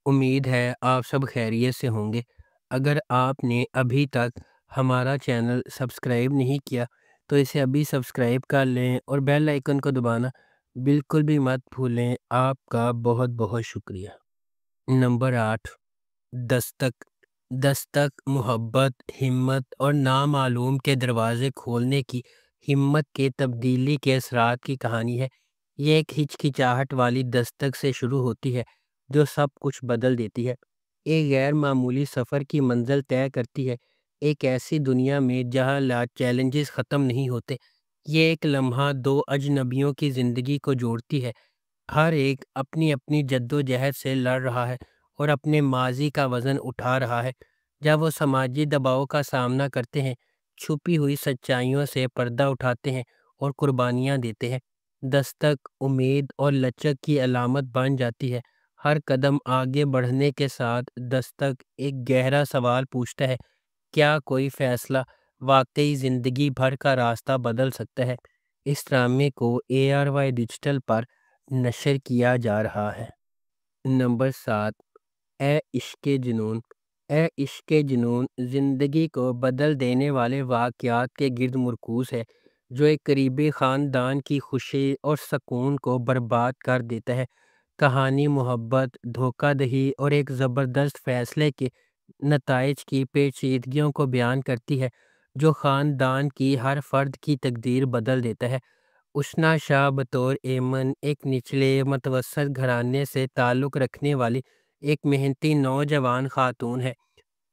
امید ہے آپ سب خیریت سے ہوں گے۔ اگر آپ نے ابھی تک ہمارا چینل سبسکرائب نہیں کیا تو اسے ابھی سبسکرائب کر لیں اور بیل آئیکن کو دبانا بالکل بھی مت بھولیں۔ آپ کا بہت بہت شکریہ۔ نمبر 8، دستک۔ دستک محبت، ہمت اور نامعلوم کے دروازے کھولنے کی ہمت کے تبدیلی کے اثرات کی کہانی ہے۔ یہ ایک ہچکچاہٹ والی دستک سے شروع ہوتی ہے جو سب کچھ بدل دیتی ہے۔ ایک غیر معمولی سفر کی منزل طے کرتی ہے، ایک ایسی دنیا میں جہاں چیلنجز ختم نہیں ہوتے۔ یہ ایک لمحہ دو اجنبیوں کی زندگی کو جوڑتی ہے، ہر ایک اپنی اپنی جد و جہد سے لڑ رہا ہے اور اپنے ماضی کا وزن اٹھا رہا ہے۔ جب وہ سماجی دباؤ کا سامنا کرتے ہیں، چھپی ہوئی سچائیوں سے پردہ اٹھاتے ہیں اور قربانیاں دیتے ہیں، دستک امید اور لچک کی علامت بن جاتی ہے۔ ہر قدم آگے بڑھنے کے ساتھ دستک ایک گہرا سوال پوچھتا ہے، کیا کوئی فیصلہ واقعی زندگی بھر کا راستہ بدل سکتا ہے؟ اس ڈرامے کو ARY ڈیجیٹل پر نشر کیا جا رہا ہے۔ نمبر 7، اے عشق جنون۔ اے عشق جنون زندگی کو بدل دینے والے واقعات کے گرد مرکوز ہے جو ایک قریبی خاندان کی خوشی اور سکون کو برباد کر دیتا ہے۔ کہانی محبت، دھوکہ دہی اور ایک زبردست فیصلے کے نتائج کی پیچیدگیوں کو بیان کرتی ہے جو خاندان کی ہر فرد کی تقدیر بدل دیتا ہے۔ اشنا شاہ بطور ایمن ایک نچلے متوسط گھرانے سے تعلق رکھنے والی ایک محنتی نوجوان خاتون ہے۔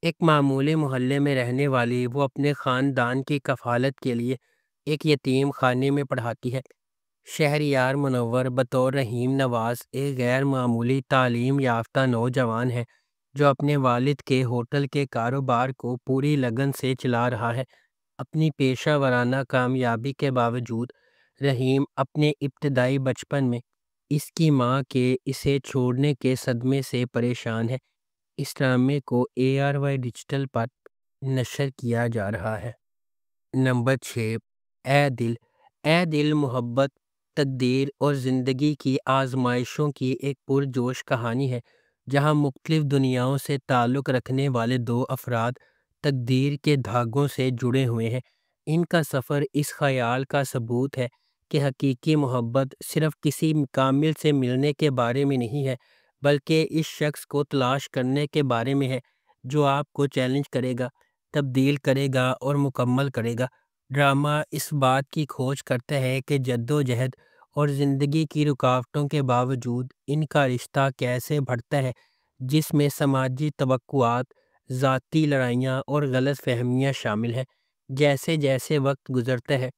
ایک معمولی محلے میں رہنے والی وہ اپنے خاندان کی کفالت کے لیے ایک یتیم خانے میں پڑھاتی ہے۔ شہریار منور بطور رحیم نواز ایک غیر معمولی تعلیم یافتہ نوجوان ہے جو اپنے والد کے ہوٹل کے کاروبار کو پوری لگن سے چلا رہا ہے۔ اپنی پیشہ ورانہ کامیابی کے باوجود رحیم اپنے ابتدائی بچپن میں اس کی ماں کے اسے چھوڑنے کے صدمے سے پریشان ہے۔ اس ڈرامے کو ARY ڈیجیٹل پر نشر کیا جا رہا ہے۔ نمبر 6، اے دل۔ اے دل محبت، تقدیر اور زندگی کی آزمائشوں کی ایک پرجوش کہانی ہے جہاں مختلف دنیاؤں سے تعلق رکھنے والے دو افراد تقدیر کے دھاگوں سے جڑے ہوئے ہیں۔ ان کا سفر اس خیال کا ثبوت ہے کہ حقیقی محبت صرف کسی کامل سے ملنے کے بارے میں نہیں ہے بلکہ اس شخص کو تلاش کرنے کے بارے میں ہے جو آپ کو چیلنج کرے گا، تبدیل کرے گا اور مکمل کرے گا۔ ڈرامہ اس بات کی کھوج کرتا ہے کہ جد و جہد اور زندگی کی رکاوٹوں کے باوجود ان کا رشتہ کیسے بڑھتا ہے، جس میں سماجی توقعات، ذاتی لڑائیاں اور غلط فہمیاں شامل ہیں۔ جیسے جیسے وقت گزرتا ہے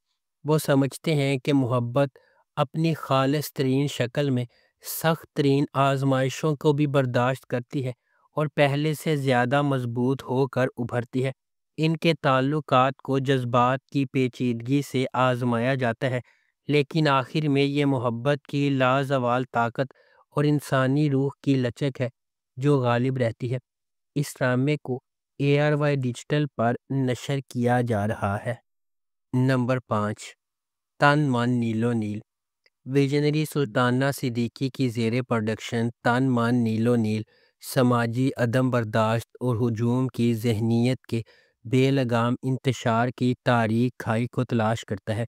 وہ سمجھتے ہیں کہ محبت اپنی خالص ترین شکل میں سخت ترین آزمائشوں کو بھی برداشت کرتی ہے اور پہلے سے زیادہ مضبوط ہو کر ابھرتی ہے۔ ان کے تعلقات کو جذبات کی پیچیدگی سے آزمایا جاتا ہے لیکن آخر میں یہ محبت کی لازوال طاقت اور انسانی روح کی لچک ہے جو غالب رہتی ہے۔ اس ڈرامے کو ARY ڈیجیٹل پر نشر کیا جا رہا ہے۔ نمبر 5، تن من نیلو نیل۔ ویژنری سلطانہ صدیقی کی زیر پروڈکشن تن من نیلو نیل سماجی عدم برداشت اور ہجوم کی ذہنیت کے بے لگام انتشار کی تاریک کھائی کو تلاش کرتا ہے۔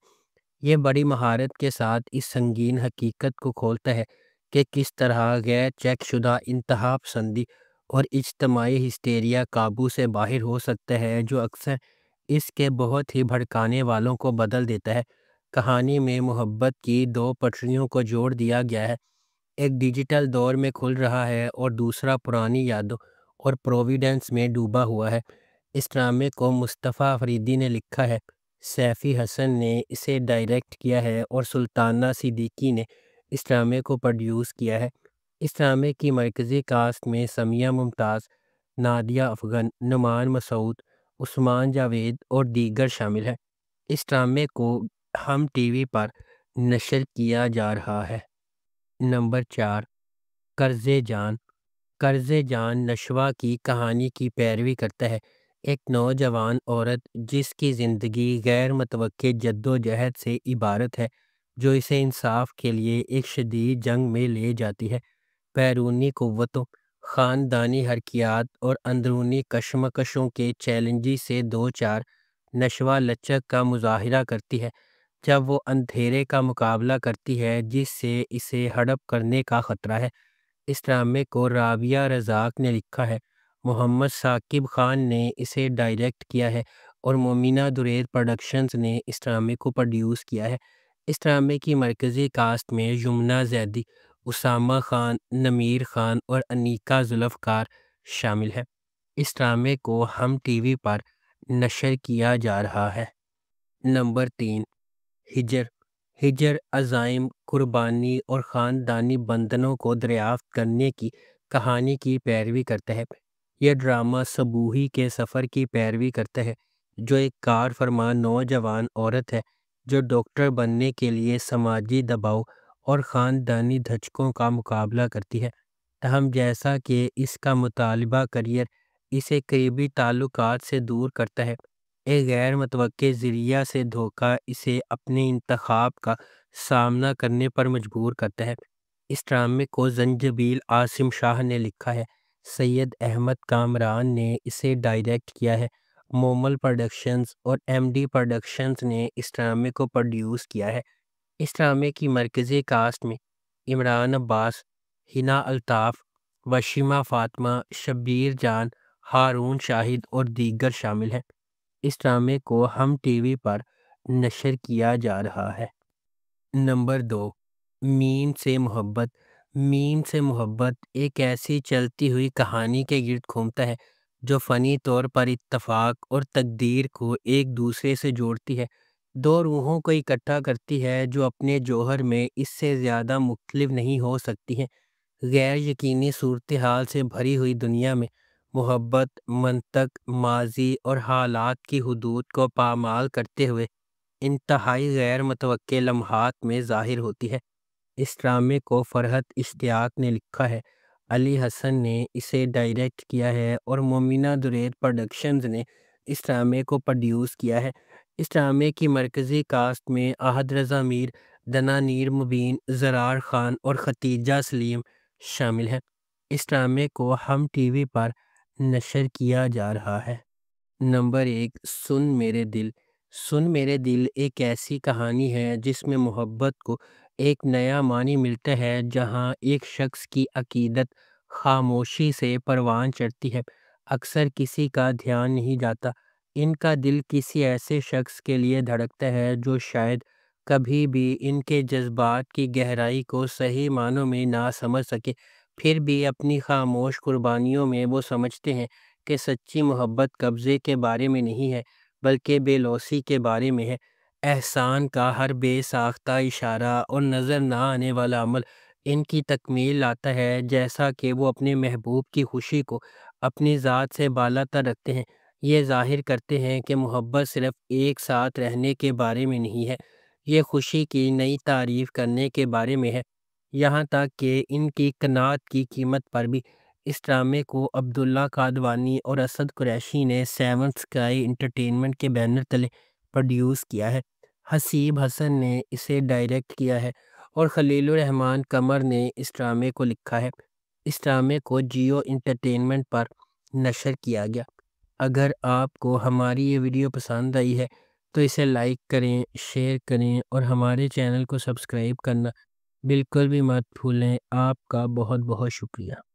یہ بڑی مہارت کے ساتھ اس سنگین حقیقت کو کھولتا ہے کہ کس طرح غیر چیک شدہ انتہا پسندی اور اجتماعی ہسٹیریا قابو سے باہر ہو سکتا ہے جو اکثر اس کے بہت ہی بھڑکانے والوں کو بدل دیتا ہے۔ کہانی میں محبت کی دو پٹریوں کو جوڑ دیا گیا ہے، ایک ڈیجیٹل دور میں کھل رہا ہے اور دوسرا پرانی یادوں اور پروویڈنس میں ڈوبا ہوا ہے۔ اس ڈرامے کو مصطفیٰ فریدی نے لکھا ہے، سیفی حسن نے اسے ڈائریکٹ کیا ہے اور سلطانہ صدیقی نے اس ڈرامے کو پروڈیوس کیا ہے۔ اس ڈرامے کی مرکزی کاسٹ میں سمیہ ممتاز، نادیہ افغن، نعمان مسعود، عثمان جاوید اور دیگر شامل ہیں۔ اس ڈرامے کو ہم ٹی وی پر نشر کیا جا رہا ہے۔ نمبر 4، قرض جان۔ قرض جان نشوہ کی کہانی کی پیروی کرتا ہے، ایک نوجوان عورت جس کی زندگی غیر متوقع جد و جہد سے عبارت ہے جو اسے انصاف کے لیے ایک شدید جنگ میں لے جاتی ہے۔ بیرونی قوتوں، خاندانی حرکیات اور اندرونی کشمکشوں کے چیلنجز سے دو چار نشوہ لچک کا مظاہرہ کرتی ہے جب وہ اندھیرے کا مقابلہ کرتی ہے جس سے اسے ہڑپ کرنے کا خطرہ ہے۔ اس ڈرامے کو رابعہ رزاق نے لکھا ہے، محمد ثاقب خان نے اسے ڈائریکٹ کیا ہے اور مومنہ درید پروڈکشنز نے اس ڈرامے کو پروڈیوس کیا ہے۔ اس ڈرامے کی مرکزی کاسٹ میں یمنہ زیدی، اسامہ خان، نمیر خان اور انیکا ذوالفقار شامل ہیں۔ اس ڈرامے کو ہم ٹی وی پر نشر کیا جا رہا ہے۔ نمبر 3، ہجر۔ ہجر عزائم، قربانی اور خاندانی بندھنوں کو دریافت کرنے کی کہانی کی پیروی کرتا ہے۔ یہ ڈرامہ صبوحی کے سفر کی پیروی کرتا ہے، جو ایک کار فرما نوجوان عورت ہے جو ڈاکٹر بننے کے لیے سماجی دباؤ اور خاندانی دھچکوں کا مقابلہ کرتی ہے۔ تاہم جیسا کہ اس کا مطالبہ کریئر اسے قریبی تعلقات سے دور کرتا ہے، ایک غیر متوقع ذریعہ سے دھوکہ اسے اپنے انتخاب کا سامنا کرنے پر مجبور کرتا ہے۔ اس ڈرامے کو زنجبیل عاصم شاہ نے لکھا ہے، سید احمد کامران نے اسے ڈائریکٹ کیا ہے، مومل پروڈکشنز اور ایم ڈی پروڈکشنز نے اس ڈرامے کو پروڈیوس کیا ہے۔ اس ڈرامے کی مرکزی کاسٹ میں عمران عباس، ہنا الطاف، وشیمہ فاطمہ، شبیر جان، ہارون شاہد اور دیگر شامل ہیں۔ اس ڈرامے کو ہم ٹی وی پر نشر کیا جا رہا ہے۔ نمبر 2، مین سے محبت۔ مین سے محبت ایک ایسی چلتی ہوئی کہانی کے گرد گھومتا ہے جو فنی طور پر اتفاق اور تقدیر کو ایک دوسرے سے جوڑتی ہے، دو روحوں کو اکٹھا کرتی ہے جو اپنے جوہر میں اس سے زیادہ مختلف نہیں ہو سکتی ہیں۔ غیر یقینی صورتحال سے بھری ہوئی دنیا میں محبت منطق، ماضی اور حالات کی حدود کو پامال کرتے ہوئے انتہائی غیر متوقع لمحات میں ظاہر ہوتی ہے۔ اس ڈرامے کو فرحت اشتیاق نے لکھا ہے، علی حسن نے اسے ڈائریکٹ کیا ہے اور مومنہ درید پروڈکشنز نے اس ڈرامے کو پروڈیوس کیا ہے۔ اس ڈرامے کی مرکزی کاسٹ میں احد رضا میر، دنانیر مبین، زرار خان اور ختیجہ سلیم شامل ہیں۔ اس ڈرامے کو ہم ٹی وی پر نشر کیا جا رہا ہے۔ نمبر 1، سن میرے دل۔ سن میرے دل ایک ایسی کہانی ہے جس میں محبت کو ایک نیا معنی ملتا ہے جہاں ایک شخص کی عقیدت خاموشی سے پروان چڑھتی ہے۔ اکثر کسی کا دھیان نہیں جاتا، ان کا دل کسی ایسے شخص کے لیے دھڑکتا ہے جو شاید کبھی بھی ان کے جذبات کی گہرائی کو صحیح معنوں میں نہ سمجھ سکے، پھر بھی اپنی خاموش قربانیوں میں وہ سمجھتے ہیں کہ سچی محبت قبضے کے بارے میں نہیں ہے بلکہ بے لوثی کے بارے میں ہے۔ احسان کا ہر بے ساختہ اشارہ اور نظر نہ آنے والا عمل ان کی تکمیل لاتا ہے، جیسا کہ وہ اپنے محبوب کی خوشی کو اپنی ذات سے بالا تر رکھتے ہیں۔ یہ ظاہر کرتے ہیں کہ محبت صرف ایک ساتھ رہنے کے بارے میں نہیں ہے، یہ خوشی کی نئی تعریف کرنے کے بارے میں ہے۔ یہاں تک کہ ان کی قناعت کی قیمت پر بھی۔ اس ڈرامے کو عبداللہ قادوانی اور اسد قریشی نے سیون سکائی انٹرٹینمنٹ کے بینر تلے پروڈیوس کیا ہے۔ حسیب حسن نے اسے ڈائریکٹ کیا ہے اور خلیل الرحمن قمر نے اس ڈرامے کو لکھا ہے۔ اس ڈرامے کو جیو انٹرٹینمنٹ پر نشر کیا گیا۔ اگر آپ کو ہماری یہ ویڈیو پسند آئی ہے تو اسے لائک کریں، شیئر کریں اور ہمارے چینل کو سبسکرائب کرنا بالکل بھی مت بھولیں۔ آپ کا بہت بہت شکریہ۔